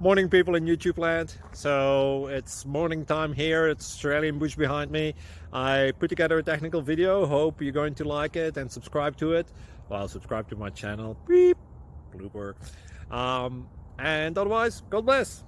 Morning people in YouTube land. So it's morning time here. It's Australian bush behind me. I put together a technical video. Hope you're going to like it and subscribe to it. Well, subscribe to my channel. Beep. Blooper. And otherwise, God bless.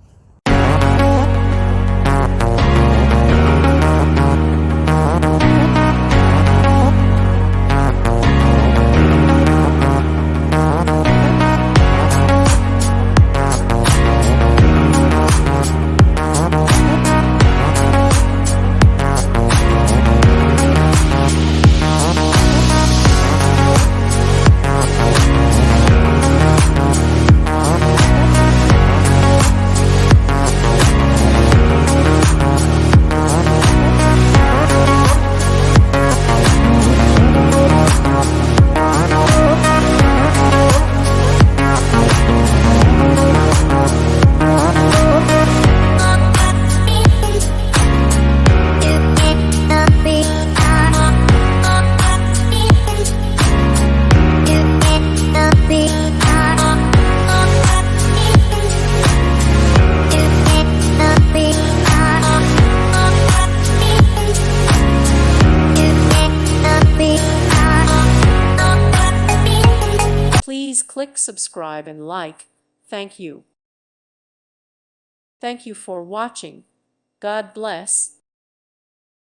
Please click subscribe and like. Thank you. Thank you for watching. God bless.